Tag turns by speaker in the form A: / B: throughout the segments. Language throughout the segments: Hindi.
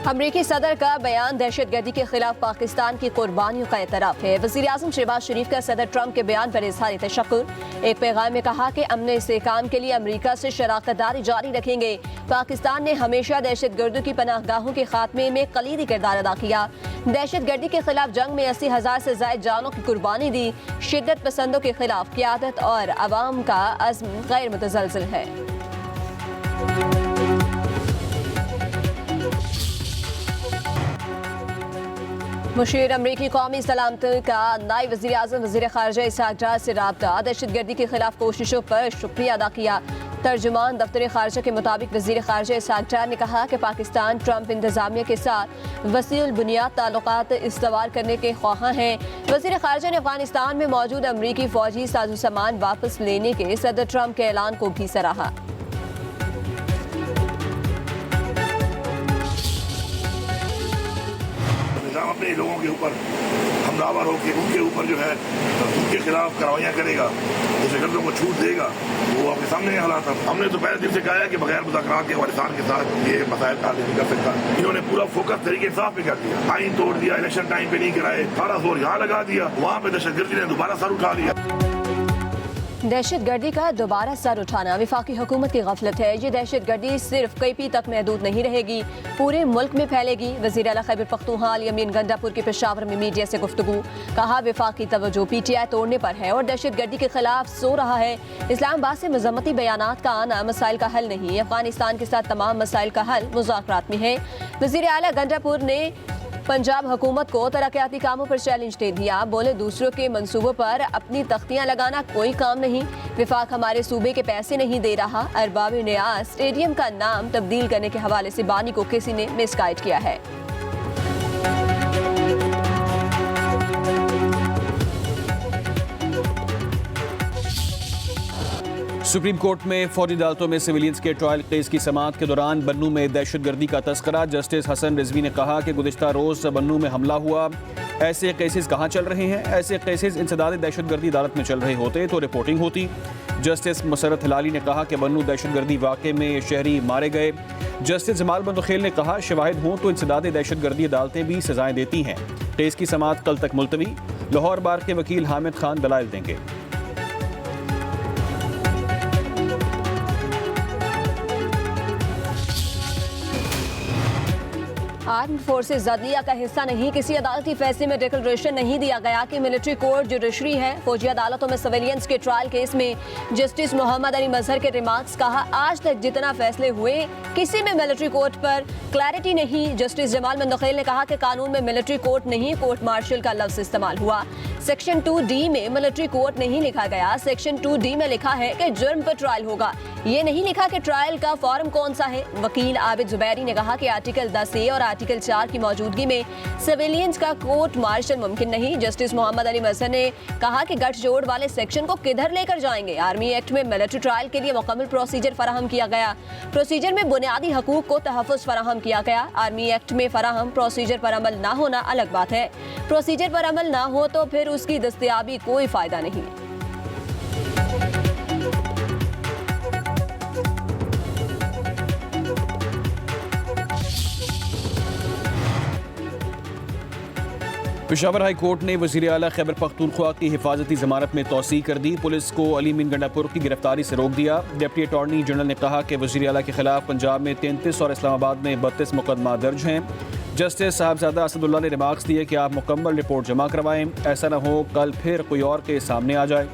A: अमरीकी सदर का बयान दहशतगर्दी के खिलाफ पाकिस्तान की कुर्बानियों का एतराफ़ है। वज़ीर-ए-आज़म शहबाज शरीफ का सदर ट्रंप के बयान पर इज़हार तशक्कुर। एक पैगाम में कहा कि अमन इस्तेहकाम के लिए अमरीका से शराकतदारी जारी रखेंगे। पाकिस्तान ने हमेशा दहशतगर्दों की पनाहगाहों के खात्मे में कलीदी किरदार अदा किया। दहशतगर्दी के खिलाफ जंग में 80,000 से ज़ायद जानों की कुर्बानी दी। शिद्दत पसंदों के खिलाफ क़यादत और अवाम का अज़्म गैर मुतज़लज़ल है। मुशीर अमरीकी कौमी सलामती का नायब वज़ीर-ए-आज़म वज़ीर ख़ारिजा इसहाक़ डार से राब्ता। दहशतगर्दी के खिलाफ कोशिशों पर शुक्रिया अदा किया। तर्जुमान दफ्तर ख़ारिजा के मुताबिक वज़ीर ख़ारिजा इसहाक़ डार ने कहा कि पाकिस्तान ट्रंप इंतज़ामिया के साथ वसीउल बुनियाद ताल्लुकात इस्तवार करने के ख्वाहां हैं। वज़ीर ख़ारिजा ने अफ़गानिस्तान में मौजूद अमरीकी फ़ौजी साजो सामान वापस लेने के सदर ट्रंप के ऐलान को भी सराहा।
B: अपने लोगों के ऊपर हमलावर होकर उनके ऊपर जो है उनके खिलाफ कार्रवाइयाँ करेगा, दहशतगर्दों को छूट देगा, वो आपके सामने हालात है। हमने तो पहले दिन से कहा है कि बगैर मुज़ाकरात के अफगानिस्तान के साथ ये मसाइल हल नहीं कर सकता। इन्होंने पूरा फोकस तरीके इंसाफ पे कर दिया, आइन तोड़ दिया, इलेक्शन टाइम पे नहीं कराए, सारा जोर यहाँ लगा दिया, वहाँ पे दहशतगर्दी ने दोबारा सर उठा लिया।
A: दहशतगर्दी का दोबारा सर उठाना विफाकी हुकूमत की गफलत है। ये दहशतगर्दी सिर्फ KP तक महदूद नहीं रहेगी, पूरे मुल्क में फैलेगी। वज़ीर आला खैबर पख्तूनख्वा यमीन गंडापुर के पेशावर में मीडिया से गुफ्तगू। कहा विफाकी तवज्जो PTI तोड़ने पर है और दहशतगर्दी के खिलाफ सो रहा है। इस्लामाबाद से मजम्मती बयानात का आना मसाइल का हल नहीं, अफगानिस्तान के साथ तमाम मसाइल का हल मुज़ाकरात में है। वज़ीर आला गंडापुर ने पंजाब हुकूमत को तरक्याती कामों पर चैलेंज दे दिया। बोले दूसरों के मंसूबों पर अपनी तख्तियां लगाना कोई काम नहीं। विफाक हमारे सूबे के पैसे नहीं दे रहा। अरबाब नियाज स्टेडियम का नाम तब्दील करने के हवाले से बानी को किसी ने मिसगाइड किया है।
C: सुप्रीम कोर्ट में फौजी अदालतों में सिविलियंस के ट्रायल केस की समाअत के दौरान बन्नू में दहशतगर्दी का तस्करा। जस्टिस हसन रिजवी ने कहा कि गुज़िश्ता रोज़ बन्नू में हमला हुआ, ऐसे केसेस कहाँ चल रहे हैं? ऐसे केसेस इंसदाद दहशतगर्दी अदालत में चल रहे होते तो रिपोर्टिंग होती। जस्टिस मसरत हिलाली ने कहा कि बन्नू दहशतगर्दी वाक़े में शहरी मारे गए। जस्टिस जमाल बंदोखेल ने कहा शवाहिद हों तो इंसदाद दहशतगर्दी अदालतें भी सजाएँ देती हैं। केस की समाअत कल तक मुलतवी। लाहौर बार के वकील हामिद खान दलाइल देंगे।
A: आर्म्ड फोर्सेज अदलिया का हिस्सा नहीं, किसी अदालती फैसले में डिक्लेरेशन नहीं दिया गया कि मिलिट्री कोर्ट जुडिशरी है। फौजी अदालतों में सिविलियंस के ट्रायल केस में जस्टिस मोहम्मद अली मजहर के रिमार्क्स। कहा आज तक जितना फैसले हुए किसी में मिलिट्री कोर्ट पर क्लैरिटी नहीं। जस्टिस जमाल बंदोखेल ने कहा कि कानून में मिलिट्री कोर्ट नहीं, कोर्ट मार्शल का लफ्ज इस्तेमाल हुआ। सेक्शन 2D में मिलिट्री कोर्ट नहीं लिखा गया। सेक्शन 2D में लिखा है कि जुर्म पर ट्रायल होगा, ये नहीं लिखा कि ट्रायल का फॉर्म कौन सा है। वकील आबिद जुबैरी ने कहा कि आर्टिकल 10A और आर्टिकल 4 की मौजूदगी में सिविलियंस का कोर्ट मार्शल मुमकिन नहीं। जस्टिस मोहम्मद अली मजहर ने कहा कि गठजोड़ वाले सेक्शन को किधर लेकर जाएंगे। आर्मी एक्ट में मिलिट्री ट्रायल के लिए मुकम्मल प्रोसीजर फराहम किया गया। प्रोसीजर में बुनियादी हकूक को तहफ़्फ़ुज़ फराहम किया गया। आर्मी एक्ट में फराहम प्रोसीजर पर अमल ना होना अलग बात है। प्रोसीजर पर अमल ना हो तो फिर उसकी दस्तयाबी कोई फायदा नहीं।
C: पेशावर हाई कोर्ट ने वज़ीर आला खैबर पख्तूनख्वा की हिफाजती ज़मानत में तौसीह कर दी। पुलिस को अली मीन गंडापुर की गिरफ्तारी से रोक दिया। डिप्टी अटॉर्नी जनरल ने कहा कि वज़ीर आला के खिलाफ पंजाब में 33 और इस्लामाबाद में 32 मुकदमा दर्ज हैं। जस्टिस साहबजादा असदुल्ला ने रिमार्क्स दिए कि आप मुकम्मल रिपोर्ट जमा करवाएं, ऐसा न हो कल फिर कोई और केस सामने आ जाए।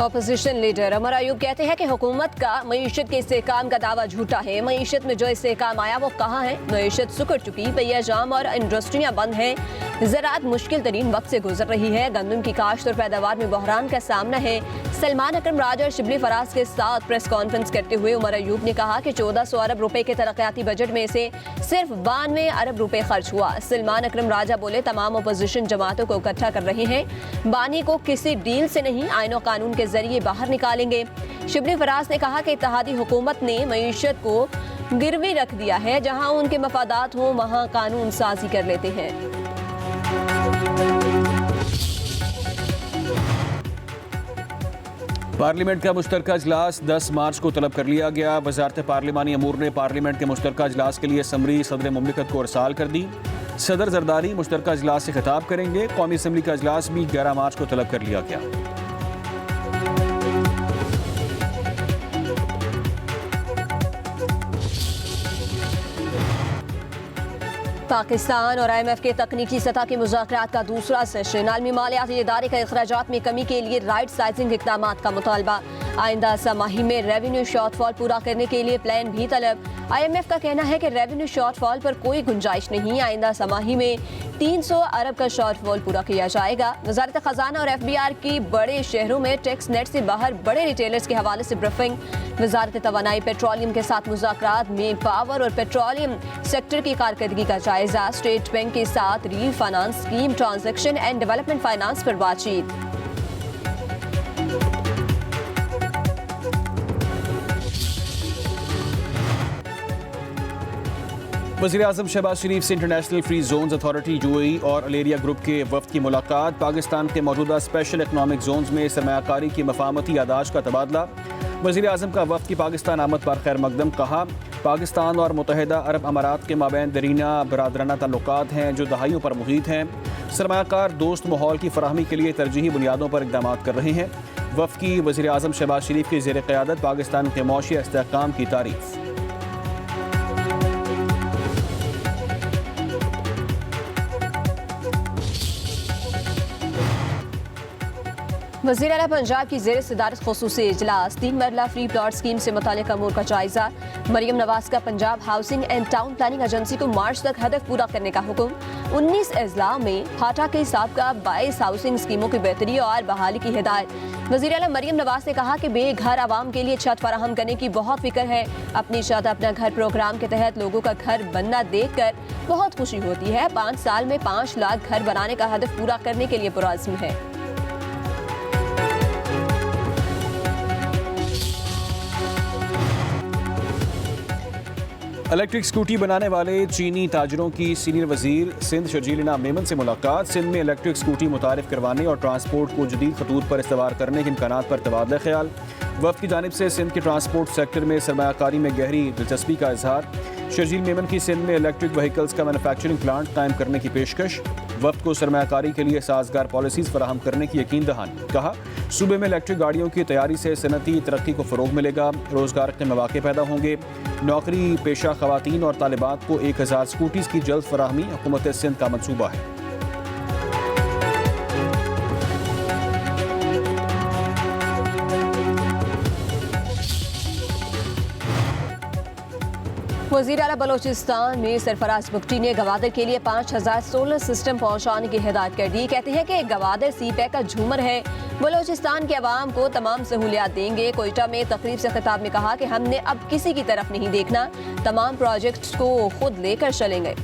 A: अपोजिशन लीडर उमर अयूब कहते हैं कि हुकूमत का मईशत के इस्तेहकाम का दावा झूठा है। मईशत में जो इस्तेहकाम आया वो कहाँ है? मईशत सुकड़ चुकी, पहिया जाम और इंडस्ट्रियाँ बंद हैं। ज़राअत मुश्किल तरीन वक्त से गुजर रही है। गंदम की काश्त और पैदावार में बहरान का सामना है। सलमान अकरम राजा और शिबली फराज के साथ प्रेस कॉन्फ्रेंस करते हुए उमर अयूब ने कहा कि 1400 अरब रुपए के तरक्याती बजट में से सिर्फ 92 अरब रुपए खर्च हुआ। सलमान अकरम राजा बोले तमाम अपोजिशन जमातों को इकट्ठा कर रहे हैं, बानी को किसी डील से नहीं आईन और कानून के जरिए बाहर निकालेंगे। शिबली फराज ने कहा कि इत्तेहादी हुकूमत ने मईशत को गिरवी रख दिया है। जहां उनके मफादात हों वहां कानून साजी कर लेते हैं।
C: पार्लियामेंट का मुश्तरका इजलास 10 मार्च को तलब कर लिया गया। वजारत पार्लिमानी अमूर ने पार्लियामेंट के मुश्तरका इजलास के लिए समरी सदर मुमलिकत को अरसाल कर दी। सदर जरदारी मुश्तरका इजलास से खिताब करेंगे। कौमी असम्बली का इजलास भी 11 मार्च को तलब कर लिया गया।
A: पाकिस्तान और IMF के तकनीकी सतह के मुज़ाकरात का दूसरा सेशन। आलमी मालियाती इदारे का अखराजात में कमी के लिए राइट साइजिंग इक़दाम का मुतालबा। आइंदा समाही में रेवेन्यू शॉर्टफॉल पूरा करने के लिए प्लान भी तलब। IMF का कहना है कि रेवेन्यू शॉर्टफॉल पर कोई गुंजाइश नहीं। आइंदा समाही में 300 अरब का शॉर्टफॉल पूरा किया जाएगा। वजारत खजाना और FBR की बड़े शहरों में टैक्स नेट से बाहर बड़े रिटेलर्स के हवाले से ब्रीफिंग। वजारत तवानाई पेट्रोलियम के साथ मुज़ाकरात में पावर और पेट्रोलियम सेक्टर की कारकर्दगी का जायजा। स्टेट बैंक के साथ refinance scheme, transaction and development finance पर बातचीत।
C: वज़ीर-ए-आज़म शहबाज शरीफ से international free zones authority UAE और अलेरिया ग्रुप के वफ्द की मुलाकात। पाकिस्तान के मौजूदा स्पेशल इकनॉमिक जोन्स में सरमायाकारी की मफाहमती यादाश्त का तबादला। वज़ीर-ए-आज़म का वफ्द की पाकिस्तान आमद पर खैर मकदम। कहा, पाकिस्तान और मुत्तहिदा अरब अमारात के माबैन दरीना बरादराना ताल्लुकात हैं जो दहाइयों पर मुहीत हैं। सरमायाकार दोस्त माहौल की फराहमी के लिए तरजीही बुनियादों पर इक़दाम कर रहे हैं। वफ्द की वज़ीर-ए-आज़म शहबाज शरीफ की ज़ेर क़यादत पाकिस्तान के मौशी इस्तेहकाम की तारीफ।
A: वज़ीर आला पंजाब की ज़ेर सदारत ख़ुसूसी इजलास। 3 मरला फ्री प्लॉट स्कीम से मुतालिक अमूर का जायजा। मरियम नवाज का Punjab housing and town planning agency को मार्च तक हदफ पूरा करने का हुक्म। 19 अजला में हाटा के साबका 22 हाउसिंग स्कीमों की बेहतरी और बहाली की हिदायत। वज़ीर आला मरियम नवाज ने कहा कि बेघर आवाम के लिए छत फराहम करने की बहुत फिक्र है। अपनी छत अपना घर प्रोग्राम के तहत लोगों का घर बनना देख कर बहुत खुशी होती है। 5 साल में 5 लाख घर बनाने का हदफ पूरा करने के लिए पुरअज़्म है।
C: इलेक्ट्रिक स्कूटी बनाने वाले चीनी ताजरों की सीनियर वजीर सिंध शर्जील इनाम मेमन से मुलाकात। सिंध में इलेक्ट्रिक स्कूटी मुतारिफ करवाने और ट्रांसपोर्ट को जदीद खतूत पर इस्तेमाल करने के इम्कानात पर तबादला ख्याल। वफ्द की जानिब से सिंध के ट्रांसपोर्ट सेक्टर में सरमायाकारी में गहरी दिलचस्पी का इजहार। शर्जील मेमन की सिंध में इलेक्ट्रिक व्हीकल्स का मैनुफैक्चरिंग प्लांट कायम करने की पेशकश। वफ्द को सरमायाकारी के लिए साजगार पॉलिसीज़ फराहम करने की यकीन दहानी। कहा, सूबे में इलेक्ट्रिक गाड़ियों की तैयारी से सनती तरक्की को फ़रोग मिलेगा। रोज़गार के मौके पैदा होंगे। नौकरी पेशा ख़वातीन और तालिबात को 1000 स्कूटीज़ की जल्द फराहमी हुकूमत सिंध का मनसूबा है।
A: वज़ीर आला बलोचिस्तान में सरफराज बुगटी ने गवादर के लिए 5000 सोलर सिस्टम पहुंचाने की हिदायत कर दी। कहते हैं कि गवादर CPEC का झूमर है। बलोचिस्तान के अवाम को तमाम सहूलियात देंगे। कोयटा में तकरीब से खिताब में कहा कि हमने अब किसी की तरफ नहीं देखना, तमाम प्रोजेक्ट्स को खुद लेकर चलेंगे।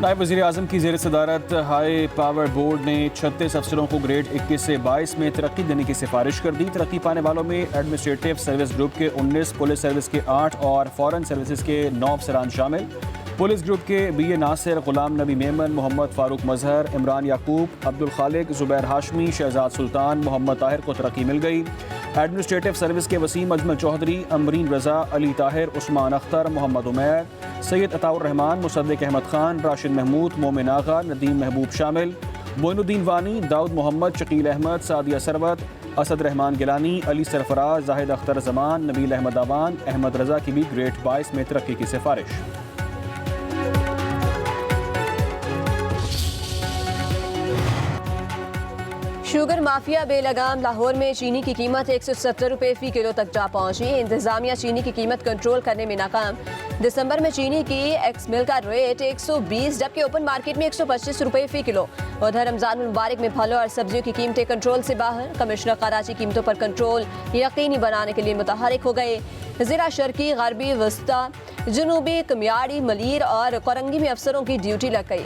C: नायब वज़ीर आज़म की ज़ेर सदारत हाई पावर बोर्ड ने 36 अफसरों को ग्रेड 21 से 22 में तरक्की देने की सिफारिश कर दी। तरक्की पाने वालों में एडमिनिस्ट्रेटिव सर्विस ग्रुप के 19, पुलिस सर्विस के 8 और फॉरेन सर्विसेज के 9 अफसरान शामिल। पुलिस ग्रुप के BA नासिर, गुलाम नबी मेमन, मोहम्मद फारूक मजहर, इमरान याकूब, अब्दुल खालिक, जुबैर हाशमी, शहजाद सुल्तान, मोहम्मद ताहिर को तरक्की मिल गई। एडमिनिस्ट्रेटिव सर्विस के वसीम अजमल चौधरी, अमरीन रजा, अली ताहिर, उस्मान अख्तर, मोहम्मद उमैर, सैयद अताउर रहमान, मुसद्दिक अहमद खान, राशिद महमूद, मोमिन आगा, नदीम महबूब शामिल। मोइनुद्दीन वानी, दाऊद मोहम्मद, शकील अहमद, सादिया सरवत, असद रहमान गिलानी, अली सरफराज, जाहिद अख्तर जमान, नबील अहमद आवान, अहमद रजा की भी ग्रेड 22 में तरक्की की सिफारिश।
A: शुगर माफिया बेलगाम। लाहौर में चीनी की कीमत 170 रुपये फ़ी किलो तक जा पहुंची। इंतजामिया चीनी की कीमत कंट्रोल करने में नाकाम। दिसंबर में चीनी की एक्स मिल का रेट 120 जबकि ओपन मार्केट में 125 रुपये फ़ी किलो। उधर रमजान मुबारक में फलों और सब्जियों की कीमतें कंट्रोल से बाहर। कमिश्नर कराची कीमतों पर कंट्रोल यकीनी बनाने के लिए मुतहरिक हो गए। ज़िला शर्की, गरबी, वस्ता, जनूबी, कमियाड़ी, मलीर और कोरंगी में अफसरों की ड्यूटी लग गई।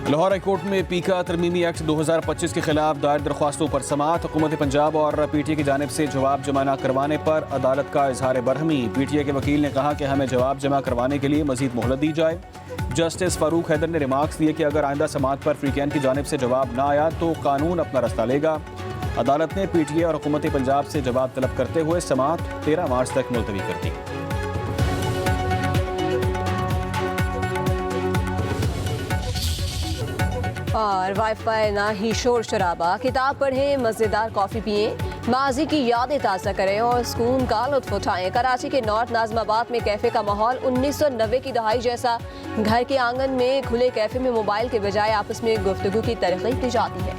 C: लाहौर हाई कोर्ट में पीका तरमीमी एक्ट 2025 के खिलाफ दायर दरख्वास्तों पर समाअत। हुकूमत पंजाब और पीटीए की जानिब से जवाब जमा न करवाने पर अदालत का इजहार बरहमी। पीटीए के वकील ने कहा कि हमें जवाब जमा करवाने के लिए मजीद मोहलत दी जाए। जस्टिस फारूक हैदर ने रिमार्क्स दिए कि अगर आइंदा समाअत पर फ्रीकैन की जानिब से जवाब न आया तो कानून अपना रास्ता लेगा। अदालत ने पीटीए और हुकूमत पंजाब से जवाब तलब करते हुए समाअत 13 मार्च तक मुलतवी कर दी।
A: और वाईफाई ना ही शोर शराबा, किताब पढ़ें, मज़ेदार कॉफ़ी पिएं, माजी की यादें ताज़ा करें और सुकून का लुत्फ उठाएं। कराची के नॉर्थ नाज़िमाबाद में कैफ़े का माहौल 1990 की दहाई जैसा। घर के आंगन में खुले कैफ़े में मोबाइल के बजाय आपस में गुफ्तगू की तरगीब दी जाती है।